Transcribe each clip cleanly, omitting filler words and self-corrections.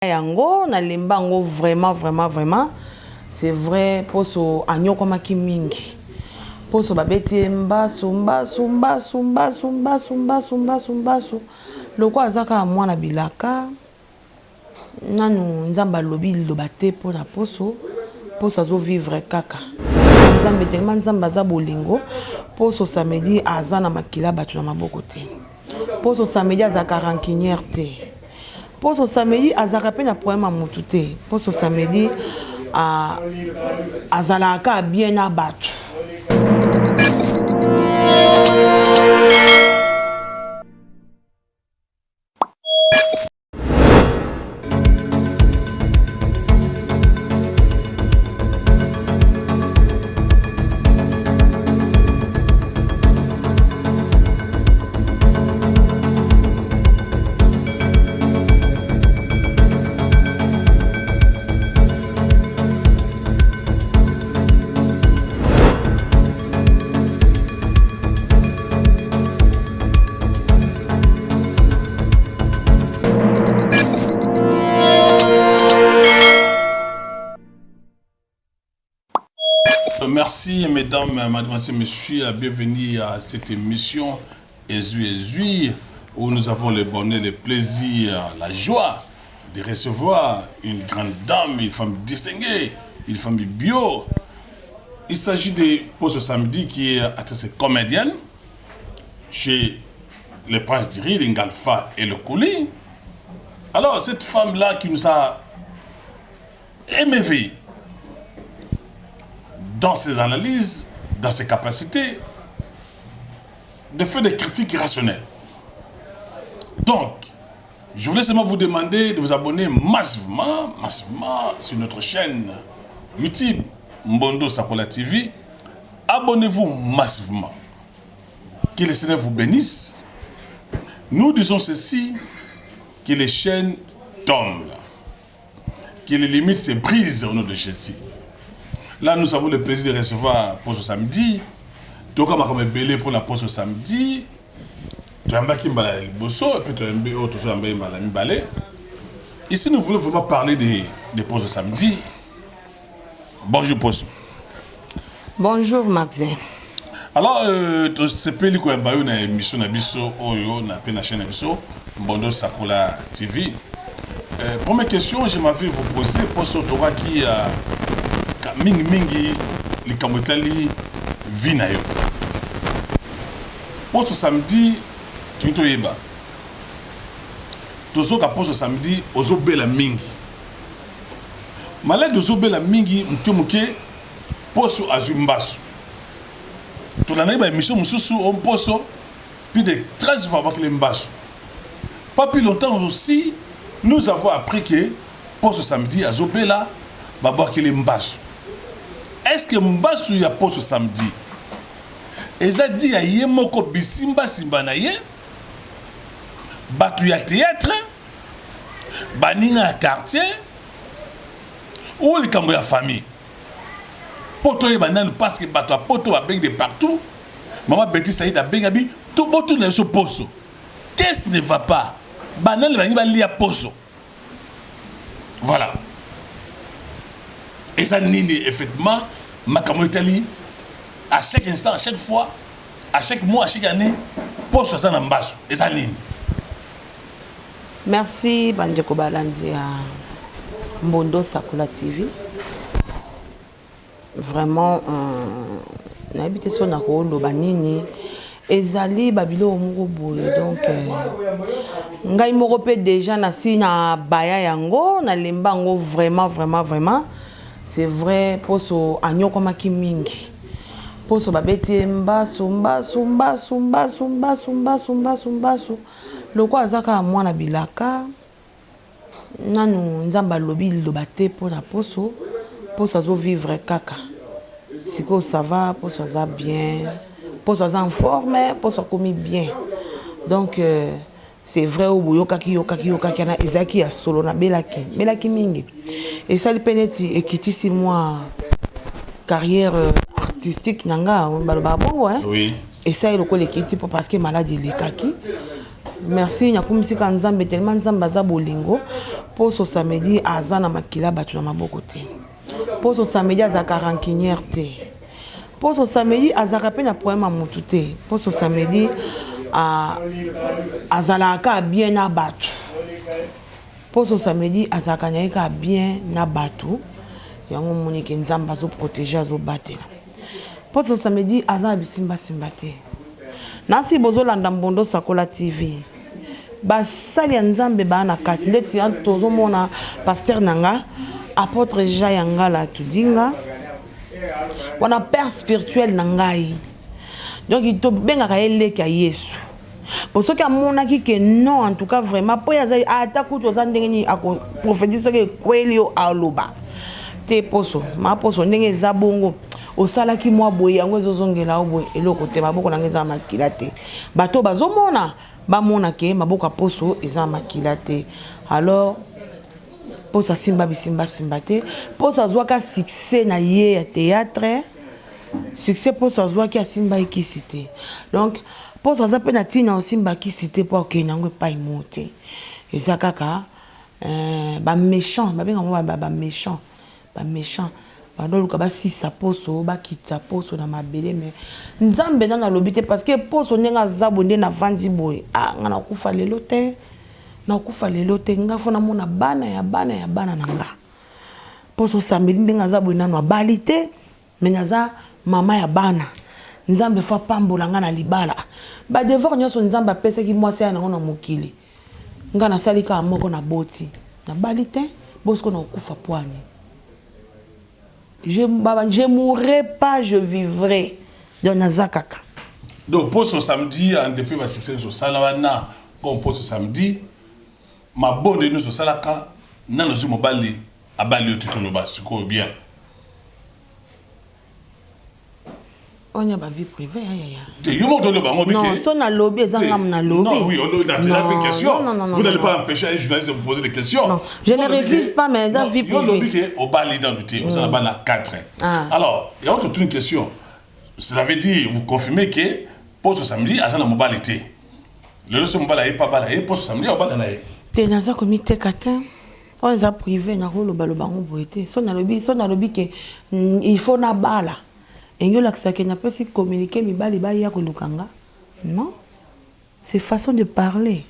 yango na lembango vraiment c'est vrai poso anyoko maki mingi poso babeti mbasu loko azaka mwana bilaka nanu nzamba lobi lobate pona poso azo vivre kaka nzambe tellement nzamba za bolingo poso samedi azana makila batu na maboko te poso samedi azaka rancunière te poso samedi azaka pe na problème à mutu te poso samedi azalaka bien na batu. Merci mesdames, mademoiselles, messieurs, bienvenue à cette émission Ezui où nous avons le bonheur, le plaisir, la joie de recevoir une grande dame, une femme distinguée, une femme bio. Il s'agit de Poso Samedi qui est actrice comédienne chez le Prince d'Iri, l'Ingalfa et le Kouli. Alors cette femme-là qui nous a émerveillés dans ses analyses, dans ses capacités, de faire des critiques rationnelles. Donc, je voulais seulement vous demander de vous abonner massivement sur notre chaîne YouTube Mbondo Sakola TV. Abonnez-vous massivement. Que le Seigneur vous bénisse. Nous disons ceci, que les chaînes tombent, que les limites se brisent au nom de Jésus. Là, nous avons le plaisir de recevoir Poso Samedi. Donc, on va belé pour la Poso Samedi. Ici, nous voulons vraiment parler de Poso Samedi. Bonjour, Poso. Bonjour, Maxime. Alors, c'est pas une émission na la chaîne Mbondo Sakola TV. Première question, je m'avais vous poser Poso Tora qui a mingi likamotali vina yo. Poso Samedi kinto yeba. Tozo ka Poso Samedi ozo bela mingi. Malade ozo bela mingi mke Poso azumbasu. To na ba émission mususu on Poso plus de 13 fois avec les mbasu. Pas plus longtemps aussi nous avons appris que Poso Samedi azo bela baba ki les mbasu. Est-ce que Mbasu ya Poso Samedi eza di ya ye moko bisimba simba na ye batu ya théâtre baninga ya quartier ou likambo ya famille poto ye banani parce que batu ya poto babengi de partout maman Betty Saïd abenga bi to boto na so Poso qu'est-ce ne va pas banani bangi balia Poso voilà. Et ça nini effectivement makambo Italie à chaque instant, à chaque fois, à chaque mois, à chaque année Poso ça na mbasu et ça nini. Merci Bandeko Balandi à Mbondo Sakola TV. Vraiment na habité son na ko loba nini ezali babilo moko boye donc ngai moko pe déjà na si na baya yango na lembango vraiment c'est vrai Poso anyoko maki mingi Poso babeti mbasu loko azaka mwana bilaka nanu nzamba lobi lobate pona Poso azo vivre kaka siko ça va Poso aza bien Poso aza en forme Poso akomi bien donc c'est vrai au yokaki na ezaki ya solo na belaki mingi et ça le peneti ekitisi moi carrière artistique nanga baloba bongo hein oui et ça il le kiti parce que maladie les kaki Merci, Nyakumisi Kanzambe tellement Nzamba za bolingo. poso samedi azana makila batu na maboko te poso samedi azaka rancunière te poso samedi azaka pe na problème à mutu te poso samedi azalaka bien na batu poso samedi azaka naika bien na batu yango monike nzamba zo protéger zo batela poso samedi azana bisimba simba te nasi bozo landa mbondo sakola TV basali ya nzambe bana kati ndeti tozo mona pasteur nanga apôtre Jean Yangala tudinga wana père spirituel nangai donc il to benga ka eleka Yesu pour ceux qui amonaki que non en tout cas vraiment po ya zai ata kuto za ndenge a prophétiser que kwelio aloba te poso ma poso ndenge za bongo osalaki mwa boye yango ezozongela oboye eloko te maboko nangeza makila te bato bazomona bamona ke maboko poso eza makila te alors poso simba bisimba simba te poso azwaka succès na ye ya théâtre succès poso azwaki asimba ikisi te donc poso aza pe na tina osimba kisi te po okende yango epai mo te eza kaka baméchant babenga ngo baméchant bandoluka basisa poso bakitisa poso na mabele me nzambe na nalobi te parce que poso ndenge aza bonde na vandi boye nga nakufa lelo te nga fona mona bana ya bana na nga poso samedi ndenge aza bonde nano abali te me naza mama ya bana nzambe fa pambola nga na libala badevoir nyonso nzambe apesaki mwasi ya nango na mokili nga nasalika moko na boti nabali te bosko nakufa poani. Je mourrai pas, je vivrai. Donc, Nazakaka. Donc, pour ce samedi, depuis ma succès sur Salawana, comme pour ce samedi, ma bonne nous sur Salaka, n'a nous sommes bali à bali au titre de bas, ce qu'on bien. On y a ma vie privée, non, si on a lobby, non, oui, on a une question. Vous n'allez pas empêcher un journaliste de vous poser des questions. Non, je ne refuse pas, mais ça vie privée. Il y a lobby au bal d'identité, on s'en a 4. Alors, il y a toute une question. Cela veut dire, vous confirmez que pour ce samedi, à la mobilité. Le leçon mobile n'est pas balayé, pour ce samedi, on va balayé. Tu es dans un comité 4. On est privé, on a le ballon pour été. Si on a lobby, il faut na bala. Et nous n'avons pas communiquer non, c'est façon de parler.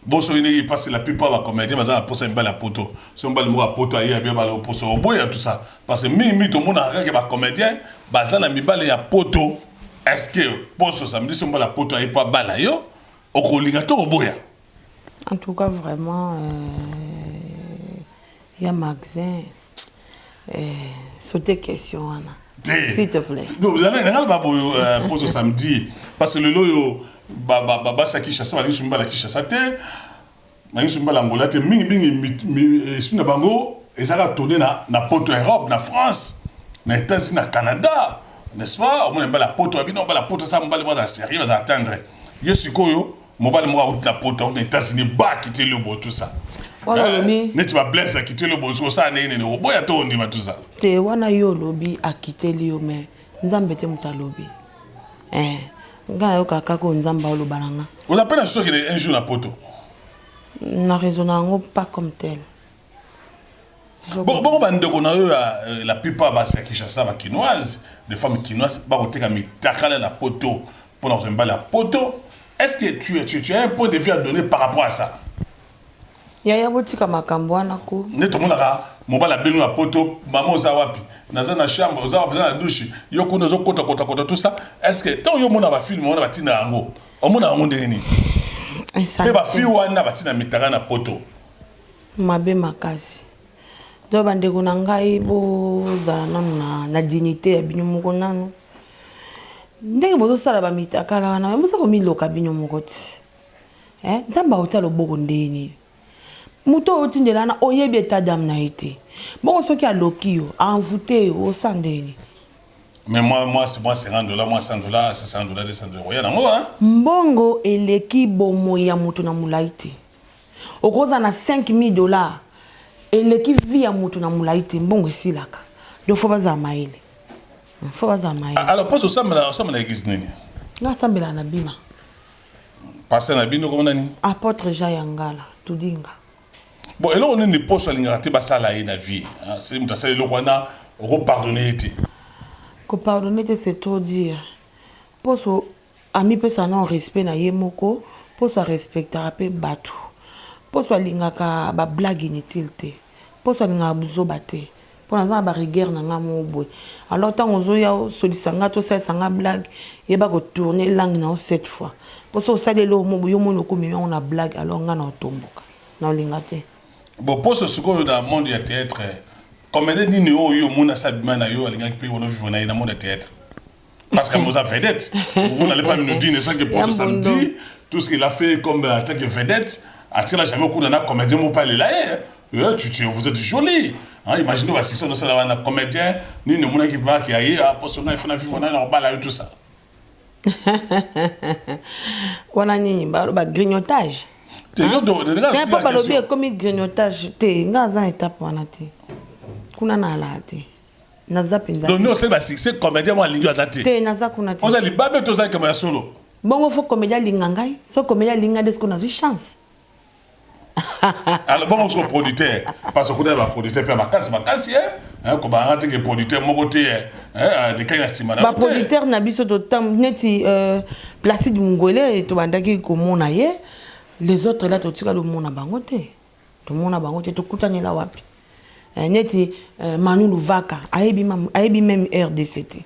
Bon, parce que la plupart des comédiens, ils ont posé une balle à poteau. Si on balle à poteau, il y a bien balle au poteau, tout ça. Parce que tout le monde a un comédien, ils ont mis balle à poteau. Est-ce que pour ce samedi, si on balle à poteau, il n'y a pas balle à yo, au ligato au boya? En tout cas, vraiment, il y a magasin. Sauter question, Anna. S'il te plaît. Vous avez un pour ce samedi. Parce que le loyo, ça qui chasse, va dire la qui chasse à terre. Mais il y a Angola, il bango, et ça va tourner na poto Europe, na France, na États-Unis, na Canada. N'est-ce pas? Au moins, la poto, la poto, ça, on va le série, on va attendre. Je suis koyo, on va le voir la poto, les États-Unis, bah, quitter le beau, tout ça. Mais tu vas blesser à quitter le boss, ça n'est pas bon, il y a tout ça. C'est wana yo lobby à quitter le mais nzambe te muta lobby. Nga yo kaka ko nzamba lo balanga. Vous appelez un soir un jour la poto. Na raisonnango pas comme tel. Bon bande qu'on a eu la plupart bah c'est qui chasse ça quinoise, des femmes quinoises ba ko teka mi takala la poto pour dans un bal la poto. Est-ce que tu as un point de vue à donner par rapport à ça? Yaya botika makambo wana ko neto monaka mobala benu na poto maman za wapi naza na chambre za wapi na douche yo ko nozo kota tout ça est-ce que tant yo mona ba film mona batina ngo o mona ngo ndeni pe ba fi wana batina mitaka na poto mabe makasi do bande ko na ngai bo za na dignité ya binyo moko nanu ndenge bozo sala ba mitaka la wana musa ko miloka binyo moko ti nzamba otalo boko ndeni muto otindela na oyebi état d'âme na été bon soki aloki yo envoûté au sandeni mais moi c'est moi $50 moi $100 c'est $100 $200 ya na moi hein mbongo eleki bomo ya mutu na mulaite okoza na $5000 eleki vi ya mutu na mulaite mbongo silaka donc faut baza maile alors pas ça na église nini na sambela na bima passer na bino comme nani apôtre Jean Yangala tudinga. Bon, et là, on est une poste à l'ingaraté, ça la vie. C'est une tasse, le Rwanda, on va pardonner. Ko pardonner, c'est trop dire. Poste ami peut ça non respect na yemoko, poste respecter rapé batu. Poste lingaka ba blague inutile te. Poste lingaka buzo baté. Pour l'instant ba rigueur na ngamo boy. Alors tant ozo ya solisanga to ça sanga blague, et ba ko tourner langue na 7 fois. Poste ça de lo mo yo mo ko mi on a blague alors ngana otomboka. Na lingate. Bon, poste ce qu'on dans le monde du théâtre, combien de niveaux yo mona sabima na yo lingaki pe wono vivre na monde du théâtre. Parce que nous avons vedette. Vous n'allez pas nous dire, ne serait que pour ce samedi, tout ce qu'il a fait comme en tant que vedette, à ce qu'il n'a jamais couru dans un comédien, vous parlez là, vous êtes joli. Imaginez, si on a un comédien, ni ne mona qui va qui aille, pour ce qu'on a fait, on a un bal tout ça. On a un grignotage. Il n'y a pas de comme grignotage. Il y a une étape pour nous. Kuna na alate. Donc nous c'est comédien moi lingo atati. On a les babes tous ça comme un solo. Bon faut comédien lingangai, so comédien lingade est-ce qu'on a eu chance. Alors bon on est producteur parce que on est producteur puis ma casse hein comme on rentre que producteur mon côté de kanya stima. Ba producteur na biso to temps neti Placide Mungolé to bandaki ko mona ye les autres là to tika do mona bangote. To mona bangote to kutanyela wapi. Neti Manu Luvaka ayebi même RDCT.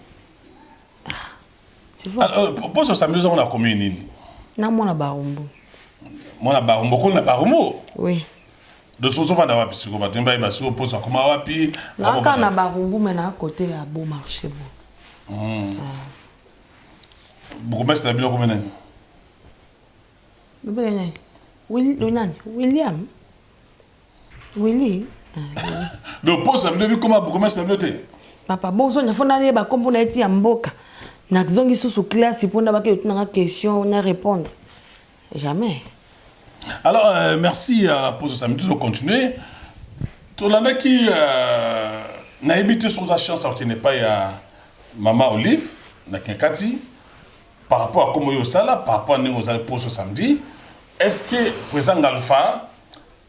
Tu vois. Alors pour ce samedi on a commis nini? Na mona barumbu. Mona barumbu ko na barumbu? Oui. De ce sofa na wapi siko ba temba ba so posa koma wapi? Na ka na barumbu mais na côté à beau marché bon. Beaucoup mais c'est bien combien nani? Bien William. Willy. Le poste ça me dit comment beaucoup mais c'est bien. Papa bon so na fona ne ba kombo na eti ya mboka. Na zongi sous classe pour na ba ke na question na répondre. Jamais. Alors merci pour ce samedi de continuer. Tout l'année qui n'a habité sur la chance qui n'est pas ya Maman Olive na Kinkati par rapport à comment yo sala par rapport à nous pour ce samedi. Est-ce que président Alpha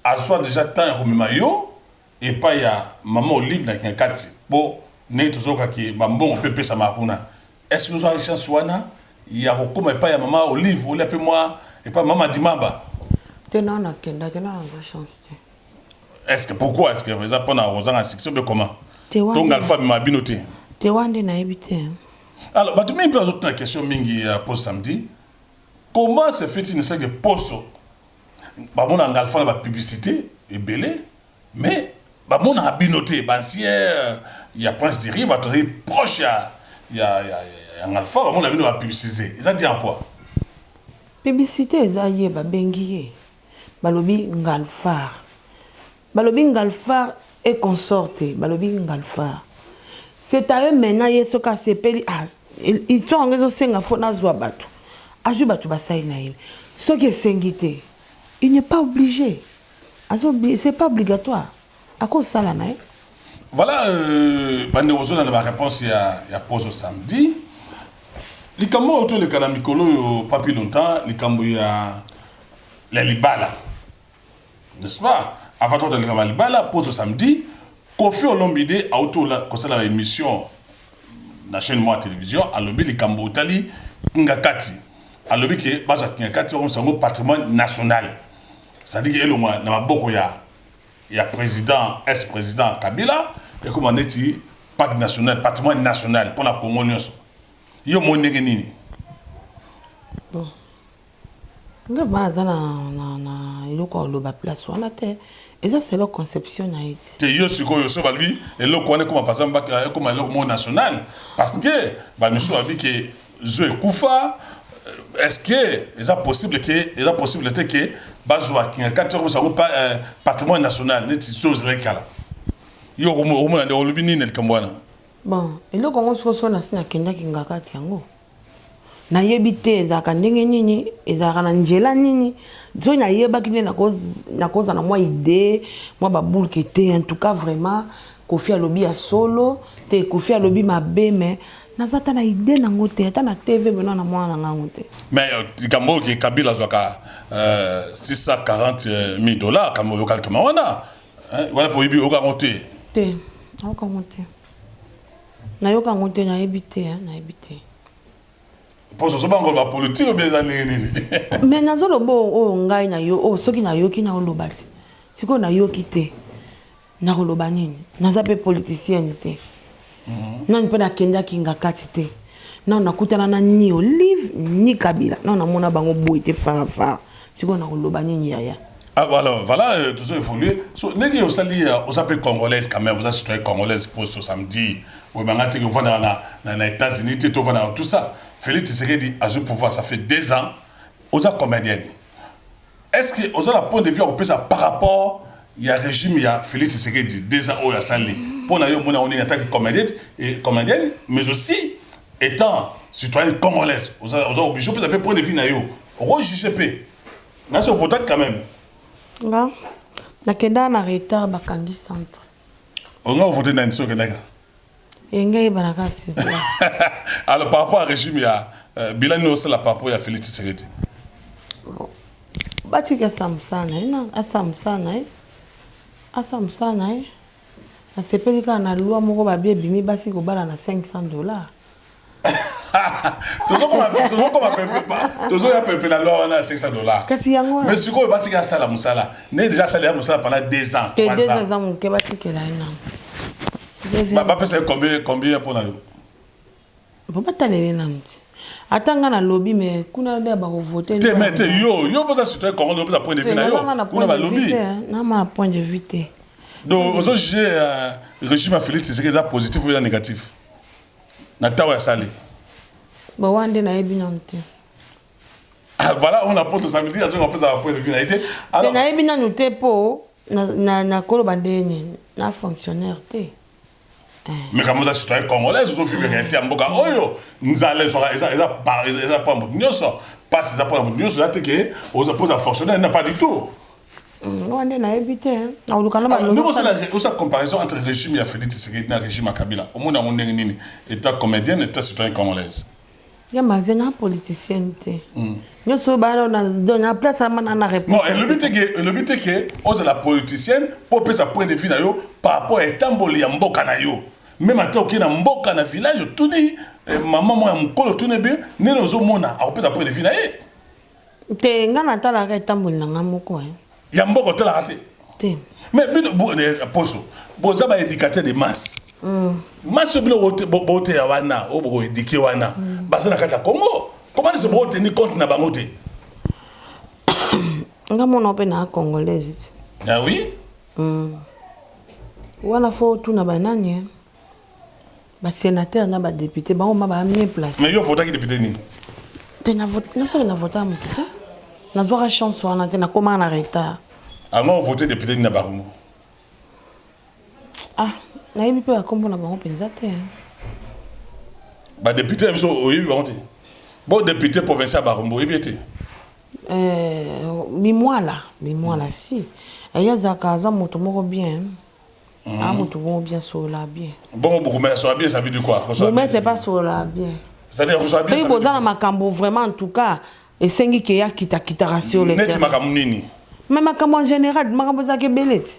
a soit déjà temps yo et pas ya Maman Olive na Kinkati bon né toujours qui bon pepe ça makuna. Est-ce que vous avez chance wana ya kokoma pas ya Maman Olive ou l'appelle moi et pas Maman Dimaba? Tenant na kenda tenant la chance. Est-ce que pourquoi est-ce que vous avez pas na rozanga section de comment? Donc Alpha m'a binoté. Te wande na habité. Alors bah tu m'as posé une question mingi pour samedi. Comment se fait-il que poso bah mon Alpha la publicité est belé mais bah mon a binoté bah si il y a Prince de Rive bah très proche il y a Alpha bah mon a binoté la publicité. Ça dit en quoi? Publicité ezaye ba bengiye. Balobi Ngalfar. Balobi Ngalfar et consorté. Balobi Ngalfar. C'est à eux maintenant yeso ka sepeli as. Ils sont en réseau senga fona zwa batu. Aju batu basai na il. Ce qui est sengité. Il n'est pas obligé. C'est pas obligatoire. À cause ça là na. Voilà banderozo dans la réponse il y a pose samedi. Les cambo autour de Kalamikolo papi longtemps, les cambo il y a les libala. N'est-ce pas? Avant de les libala pose samedi, Kofi Olomide autour la concernant l'émission la chaîne moi télévision à l'objet les cambo tali ngakati. À l'objet que base ngakati on c'est un patrimoine national. Ça dit que le moi na maboko ya président ex-président Kabila et comme on est dit patrimoine national pour la Congo nyonso. Yo mondenge nini? Bon. Nga baza na iloko loba place wana te. Et ça c'est leur conception na iti. Te yo siko yo so balbi eloko wana comme par exemple comme eloko national parce que ba nous so que zo ekufa est-ce que est possible que bazwa kinga 4 ça pas patrimoine national neti chose rekala. Yo romo na ndolobi nini elkamwana? Bon, et là, quand on se na sina kenda kingaka tiango. Na yebite ezaka ndenge nini, ezaka na njela nini. Zo na yeba kine na cause na moi idée, moi ba boule qui était en tout cas vraiment Kofi Alobi a solo, te Kofi Alobi ma bé mais naza ta na idée nango te ata na TV beno na mwana nango te. Mais kambo ki Kabila zwaka 640 000 dollars kambo yo kalkema wana. Voilà pour ibi oka monter. Te, oka monter. Na yoka monter na ebité na ebité. Pour ce bango ba politique bien nini. Mais nazo lobo o ngai na yo soki na yoki na olobati. Siko na yoki te. Na koloba nini? Naza pe politicien te. Nani pe na kenda kinga kati te. Na nakutana na ni Olive ni Kabila. Na mona bango boy te fara. Siko na koloba nini yaya. Ah voilà, tout ça évolué. So negi au sali aux appels congolaises quand même, vous avez citoyen congolaise pour ce samedi. Ou mangati que vous dans les États-Unis, tout ça. Félix Tshisekedi a ce pouvoir, ça fait 2 ans. Aux comédiennes. Est-ce que aux la point de vue européen par rapport il y a régime il y a Félix Tshisekedi 2 ans où il y a sali. Pour nayo mona on est en tant que comédienne mais aussi étant citoyen congolaise. Aux obligés pour point de vue nayo. Au JGP. Na so vote quand même. Nga nakenda na retard bakangi centre. On a voté dans une seule nègre. Engai banakasi. Alors par rapport au régime il y a bilan aussi la par rapport à Félix Tshisekedi. Batika samsana ina asamsana asepelika na loi moko ba bimi basi ko bala na $500. Toujours ya pepe la loi na $500. Kasi yango. Mais siko batika sala musala. Ne déjà sala musala pendant 2 ans. 2 ans ke batika la ina. Ba pesa combien pour na yo? Bo batalele nanti. Atanga na lobby mais kuna nde ba ko voter. Te mete yo posa citoyen congolais posa point de vue na yo. Kuna ba lobby. Na ma point de vue te. Donc aux juger régime à Félix c'est que ça positif ou négatif. Na tawa ya sali. Ba wande na ebi nanti. Ah voilà, on a posé samedi, on pose un point de vue na été. Alors na ebi nanu te po na kolo bandeni na fonctionnaire te. Mais comme on a citoyen congolais, ils ont vu que réalité en boka oyo, nous allons sur ils pas beaucoup ça passe ça pas beaucoup ça que aux opposés à fonctionnaire n'a pas du tout. On est na habité na olukana ba nous c'est la comparaison entre le régime ya Félix Tshisekedi et le régime à Kabila. Au monde on est nini état comédienne état citoyen congolaise. Ya magazine politicien te. Nous so ba na place à na réponse. Non, le but est que on la politicienne pour passer sa point de vue na yo par rapport à Tamboli ya mboka na yo. Même à toi qui est dans mboka na village tout dit maman moi mkolo tout ne bien ne nozo mona a peut après le vinae te ngana tala ka tamboli na ngamoko ya mboka tala raté te mais poso boza ba éducateur de masse masse bilo bote ya wana obo éduquer wana basa na kata Congo comment se bote ni compte na bango te ngamona pe na congolaise ah oui wana fo tout na bananye ba sénateur na ba député ba on m'a mis place mais yo vote qui député ni te na vote na so na vote am te na doit chance wana te na comment na retard on voter député ni na barumo ah na yebi pe akombo na bango penza te ba député biso oyebi bango te bon député provincial barumbo yebi te bimwala si aya zakaza moto moko bien ah moto moko bien sola bien bon beaucoup mais sola bien ça veut dire quoi mais c'est pas sola bien ça veut dire sola bien ça veut dire makambo vraiment en tout cas et sengi ke ya kita sur les net makambo nini mais makambo en général makambo za ke belete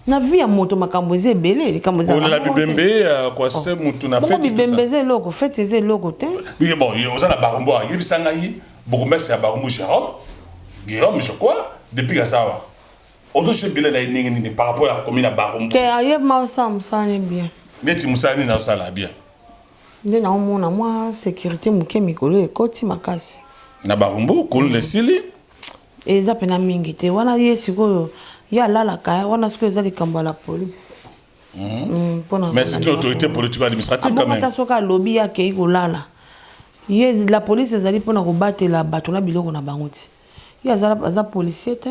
na vie ya moto makambo ze belé makambo za la bibembe quoi c'est moto na fête bibembe ze loko fête ze loko te oui bon on a la barumbo yebisanga yi beaucoup mais c'est barumbo Guillaume je crois depuis Gazawa auto chez Bilé na nini par rapport à commune à barumbo ke ayeb ma sam sane bien neti musani na sala bien nde na omona moi sécurité muke mikolo ekoti makasi na barumbo kulu lesili eza pena mingi te wana yesiko ya lala ka wana siko eza likambo la police mais c'est l'autorité politique administrative quand même ta soka lobby ya ke ikolala ye la police ezali pona ko batela bato na biloko na bango ti ya za policier te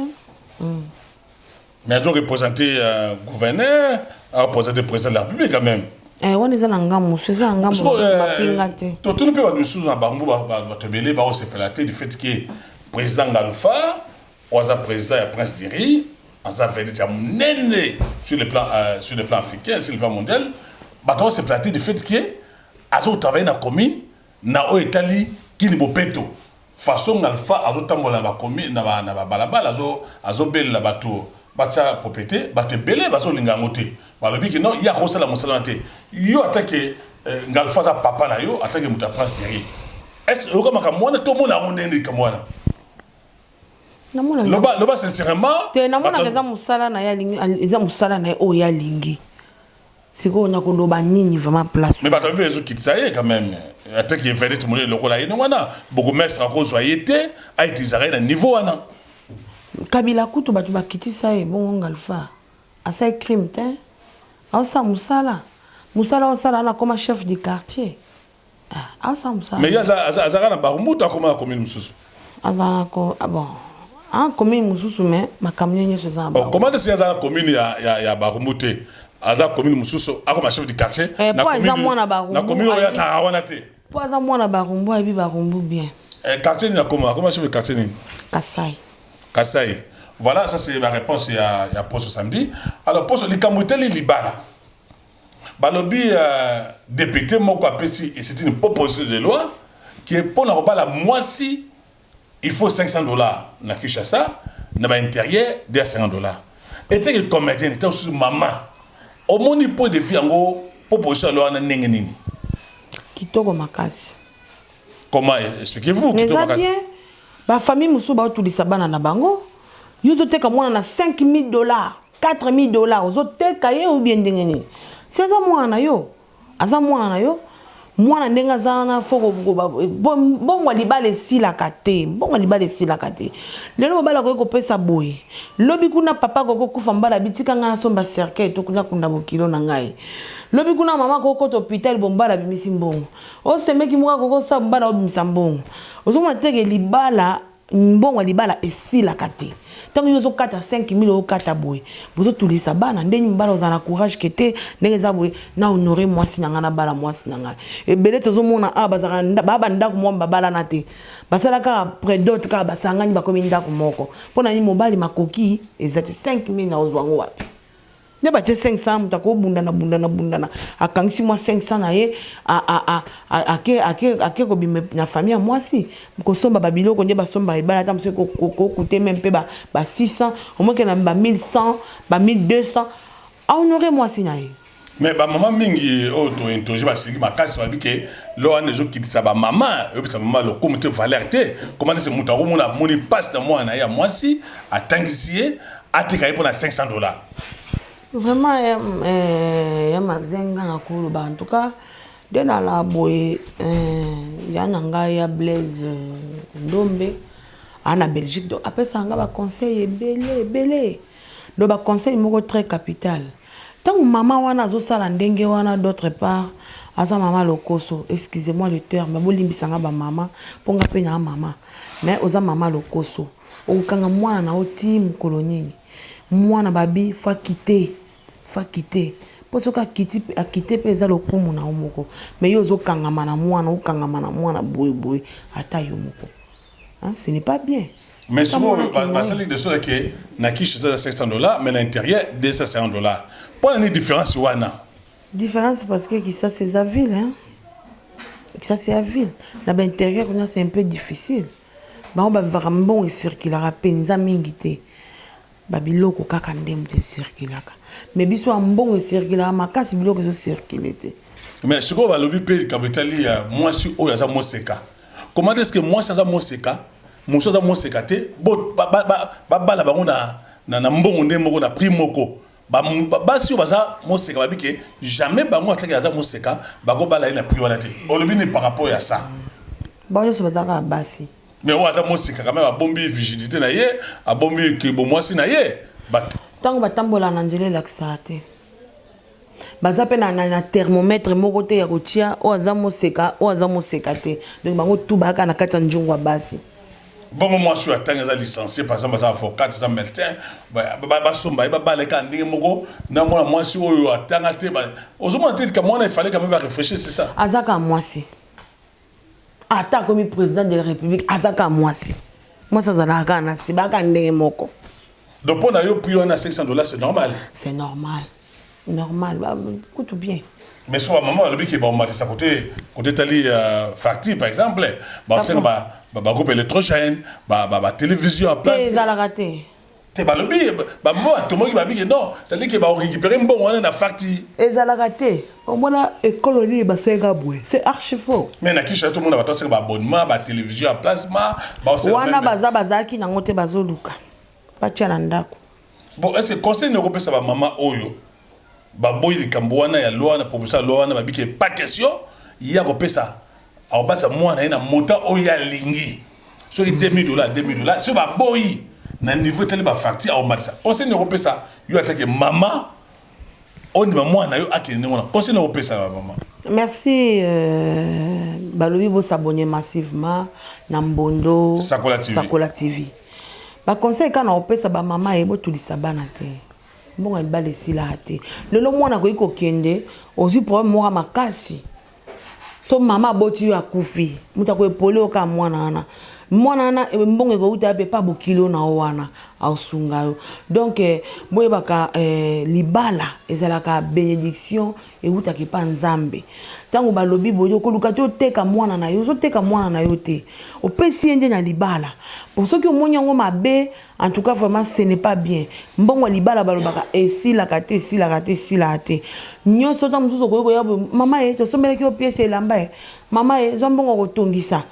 mais elle doit représenter gouverneur à représenter le président de la République quand même wana eza na ngamu c'est un ngamu bapinga te to tout le peu ba sous na bango ba tebele ba se pelater du fait que président Alpha ou président et prince Diri ça veut dire nene sur le plan africain sur le plan mondial ba to se pelater du fait que azo travailler na commune na o etali kini bopeto façon alpha azo tambola ba commune na ba balabala azo belle la bato batia propriété bato belé bazo linga ngote balobi ki non ya kosala mosala te yo attaquer ngalfa za papa na yo attaquer muta prince série est-ce que comme kamwana to mona onende kamwana loba sincèrement te namona eza musala na ya lingi eza musala na o ya lingi siko na koloba nini vraiment place mais bato bezo kitsaye quand même attaque est vedette mon lokola yene wana beaucoup mestre ko zoyete a utiliser na niveau wana kabila kutu bato bakitisa e bon ngalfa asa crime te asa musala osala na comme chef du quartier asa musala mais ya azaka na barumuta comme commune mususu azana ko bon en commune mususu mais makamyo nyeso za ba comment est-ce que azaka commune ya barumute azaka commune mususu akoma chef du quartier na commune ya sa wana te po aza mwana barumbu ebi barumbu bien quartier ni comment chef du quartier ni Kasai. Voilà, ça c'est la réponse à Poste samedi. Alors, Poste, les Kamuteli Libala. Balobi, député Moko Apesi, et c'est une proposition de loi qui est pour la moitié, il faut $500 na Kinshasa, na l'intérieur, de $50. Et tu es comédien, tu es aussi maman. Au moins, il peut défier en gros, proposition de loi na Nengenini. Kitoko Makasi. Comment expliquez-vous Kitoko Makasi? Ba famille musu ba otulisa bana na bango yozo teka mwana na $5,000 $4,000 ozo teka ye ou bien ndengeni c'est ça mwana yo aza mwana yo mwana ndenga zana foko bongo libale sila kate lelo bala ko pesa boy lobi kuna papa ko kufa mbala bitika ngana somba cercueil to kuna kunda bokilo na ngai lobi kuna mama ko to hôpital bombala bimisi mbongo o semeki muka ko sa mbala obimisa mbongo ozomona teke libala mbongo libala esila kate tant que vous avez 5,000 euros kata boy vous avez tout ça bana ndeni mbala ozana courage kete ndenge za boy na honorer moi sinanga na bala moi sinanga et belé tozomona bazaka baba ndako mo babala na te basala ka près d'autres ka basangani ba komi ndako moko pona ni mobali makoki ezati 5,000 na ozwango wapi ne ba 500 mutako bundana akangisi moi 500 na ye ake ko bime na famille moi si ko somba babilo ko nde ba somba ebala ta mse ko coûter même pe ba 600 au moins que na ba 1100 ba 1200 a honorer moi si na ye mais ba maman mingi auto intoje ba sigi makasi ba bike lo ane zo kitisa ba maman e bisa maman lo komite valeur te comment c'est mutako mona moni passe na moi na ya moi si atangisie atika pour na $500. Vraiment, il y a mazenga en tout cas, de la boye, il y a un Blaise Ndombe, en Belgique. Donc, après ça, on a un conseil belé. Donc, un conseil très capital. Tant que maman wana zo sala ndenge wana d'autre part, asa maman lokoso, excusez-moi le terme, mais bolimbi sanga ba maman, ponga pe na maman. Mais oza maman lokoso, o kanga mwana o team colonie. Mwana babi faut quitter parce que quitter pesa le kumu na omoko mais yo zo kangama na mwana boy ata yo moko hein ce n'est pas bien mais souvent ça dit de ceux qui na kish $500 mais l'intérieur $250 pour la différence wana différence parce que ça c'est à ville hein ça c'est à ville na l'intérieur c'est un peu difficile ba on va vraiment bon circuler penza mingité babiloko kaka ndem te circulaka mais biso ambongo circulaka makasi biloko zo circulete mais ce qu'on va lobi pe kapitali moi si o yaza moseka comment est-ce que moi ça za moseka muso za moseka te bo bala bango na mbongo ndem moko na prix moko ba si o baza moseka babike jamais bango ataka yaza moseka bako bala ina prix wana te olobi ni par rapport à ça ba yo so bazaka basi mais on a mosika quand même a bombi vigilité na ye a bombi que bon moi si na ye tango batambola na nzela laxate baza pe na thermomètre moko te ya kotia o aza moseka te donc bango tout baka na kati njungwa basi bon moi sur atanga za licencié par exemple za avocat za médecin ba somba ba baleka ndenge moko na moi si oyo atanga te ba ozomona te que moi il fallait quand même réfléchir c'est ça azaka moi si ata comme président de la République azaka mwasi mwasa zalaka na sibaka ndenge moko donc pour na yo puis on a $500 c'est normal normal, bah, écoute bien. Mais soit maman, le qui va mettre ça côté tali facture par exemple, bah c'est bah groupe électrogène, bah télévision à place. Et la raté. T'es bah le bi, bah moi tout le monde va dire non, ça dit qu'il va récupérer un bon on a la facture. Et la raté. Au moins école ni bah c'est gaboué, c'est archi faux. Mais na qui tout le monde va passer bah abonnement, bah télévision à place, bah wana baza ki na ngote bazoluka. Pas tchanandako. Bon, est-ce que conseil ne repère ça ba maman oyo? Ba boy li kamboana ya loi na proposition loi na ba biki pas question, il y a repère ça. Alors bah ça moi na montant oya lingi. So $2000, so ba boy na niveau tel ba facture au match ça. Conseil ne repère ça. Yo attaque maman on dit maman na yo akene on conseil ne repère ça maman. Merci balobi bo s'abonner massivement na Mbondo Sakola TV. Ba conseil quand on repère ça ba maman e bo tulisa bana te. Bon elle bale si la te. Lelo mwana ko ikokende ozi problème moi makasi. To mama boti yo akufi. Muta ko epole o ka mwana ana. Mwana ana mbongo ko uta pe pa bokilo na wana ausunga yo. Donc boye baka libala ezalaka bénédiction e uta ki pa nzambe. Tango balobi boyo ko luka to teka mwana na yo, so teka mwana na yo te. O pesi ende na libala. Pour ceux qui ont monyango mabe, en tout cas vraiment ce n'est pas bien. Mbongo libala balobaka esi la kate si la kate si la kate. Nyo so tam so ko ya mama e to sombele ki o pièce elamba e. Mama e zombongo ko tongisa.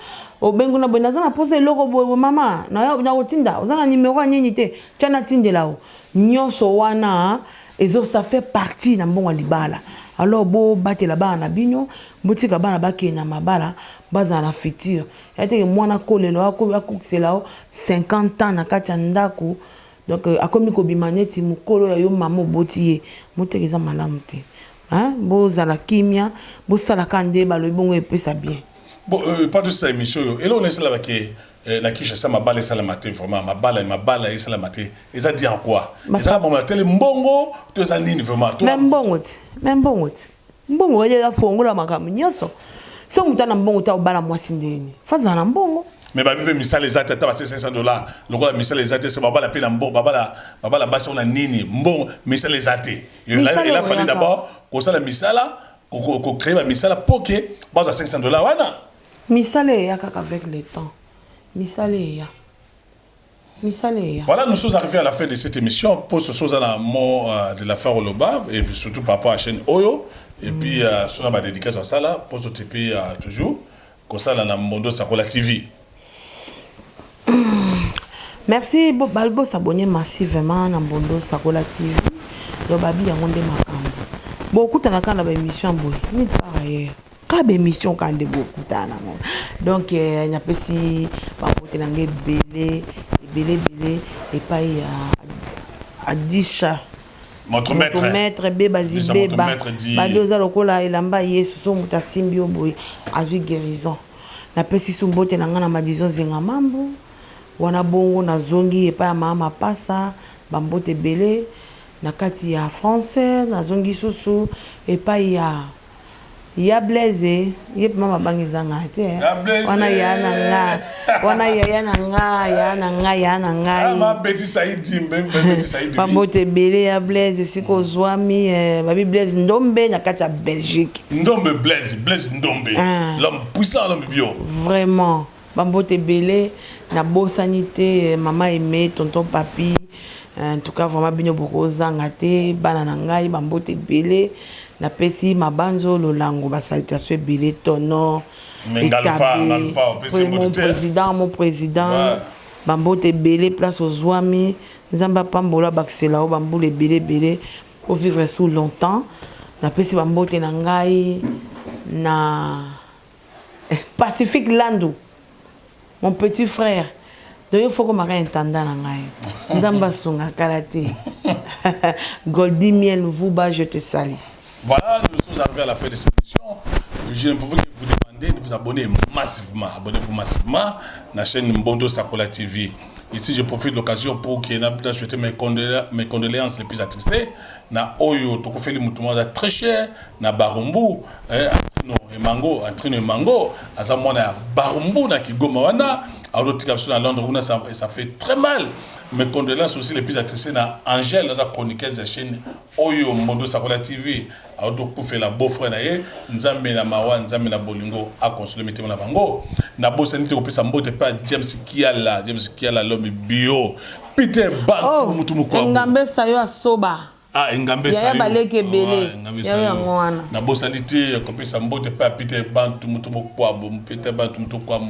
O bengo na bona za na pose loko bo mama na ya na kotinda ozana numéro nyinyi te tchana tindela o. Nyo so wana ezo ça fait partie na mbongo libala. Alors bo batela bana bino botika bana bakenya mabala baza na futur ete mwana kolelo akukisela 50 ans na kati ya ndako donc akomi kobimaneti mukolo ya yo mama botiye motekeza malamu te hein bozala kimia bosala kande balobi bongo epesa bien bon pas de ça émission yo et là on est là avec la quiche ça ma balle ça la matin vraiment ma balle et ça la matin et ça dit en quoi ça bon tele mbongo to ça nini vraiment même mbongo ya fongola makamu nyoso so mutana mbongo ta obala mwasi ndeni faza na mbongo mais ba bibe misala les atata ba $500 le roi misala les atata c'est baba la paix na mbongo baba la base on a nini mbongo misala les atata il a fallu d'abord qu'on ça la misala qu'on crée la misala pour que base $500 wana misala ya kaka avec le temps misala. Voilà, nous sommes arrivés à la fin de cette émission. Pour ce chose à la mot de l'affaire au Loba, et puis surtout par rapport à la chaîne Oyo. Et puis, sur la dédicace à ça, là, pour ce TP toujours, comme ça, dans le Mbondo Sakola TV. Merci, Balbo s'abonner massivement dans Mbondo Sakola TV. Babi y a rendé ma cambre. Beaucoup de temps, on a une émission, ni par ailleurs. Quand émission quand de beaucoup donc il y a petit papoter langue belé et pas à 10 chats notre maître bebazi beba badoza lokola elamba yesu so muta simbi oboy azui guérison na pesi sumbote na ngana madizo zenga mambo wana bongo na zongi et pas mama pasa bambote belé na kati ya français na zongi susu et pas ya blaze yep mama bangizanga te wana ya na nga ma beti saidi pambote bele ya blaze siko zwami babi blaze ndombe na kati ya Belgique ndombe blaze ndombe l'homme puissant l'homme bio vraiment pambote bele na bosanité mama aimé tonton papi en tout cas vraiment bino bokozanga te bana na ngai pambote bele na pesi mabanzo lolango ba salutation belé tono mon président bambote belé place aux Zouami nzamba pambola baksela o bambule belé pour vivre sous longtemps na pesi bambote na ngai na Pacifique Landou mon petit frère donc il faut que maka intendant na ngai nzamba songa karaté Goldi Miel Vuba je te salue. Voilà, nous sommes arrivés à la fin de cette émission. Je ne pouvais que vous demander de vous abonner massivement. Abonnez-vous massivement à la chaîne Mbondo Sakola TV. Ici, je profite de l'occasion pour que je souhaite mes condoléances les plus attristées. Na Oyo, tu fais le mouton très cher. Na Barumbu, Antrino et Mango, Azamona Barumbu, na Kigoma wana. à l'autre capsule à Londres, ça fait très mal. Mes condoléances aussi les plus attristées à Angèle, la chroniqueuse de la chaîne Oyo Modo Sakola TV, à l'autre la beau-frère naie, Nzambe na Mawa, Nzambe na Bolingo, à consoler mes témoins na Bango. Na bosse n'était au plus en mode pas James Kiala l'homme bio, Peter Ban, Mutumukwa. Ngambe sayo asoba. Ah, Ngambe sayo. Yaya baleke bele. Yaya ngwana. Na bosse n'était au plus en mode pas Peter Ban, Mutumukwa, Peter Ban, Mutumukwa,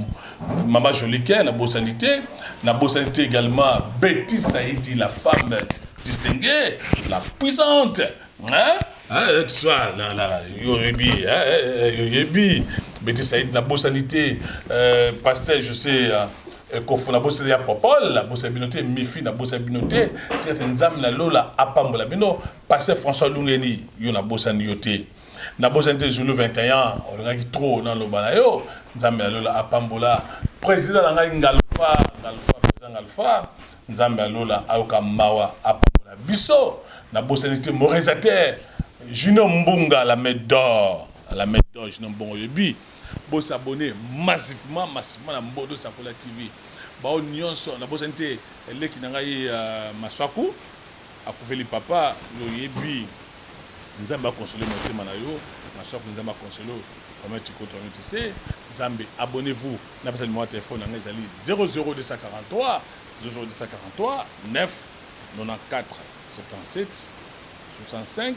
Maman Joliquet, na bosse n'était. Na bosse n'était également Betty Saïdi, la femme distinguée, la puissante. Hein? Que ce soit la Yoyebi, Betty Saïd, la Bossanité, Pasteur, je sais, Kofu, la Bossanité à Popol, la Bossanité, Mifi, la Bossanité, Nzam, la Lola, Apambola, Bino, Pasteur François Lungeni, Yon la Bossanité. La Bossanité Zulu 21, on a trop dans le Banayo, Nzam, la Lola, Apambola, président Ngalfa, président Ngalfa, Nzam, la Lola, Aoka Mawa, Apambola, Bisso, la Bossanité, Morésateur. Junior Mbunga, la main d'or, Junior Mbunga Yebi. Vous s'abonner massivement à Mbodo Sakola TV. Bao nyonso na bosante elle qui nangai maswaku akuveli papa yo yebi nzamba consoler motema na yo maswaku nzamba consoler comment tu comptes tu sais Zambe abonnez-vous na pesa numéro téléphone nanga ezali 00243 9 94 77 65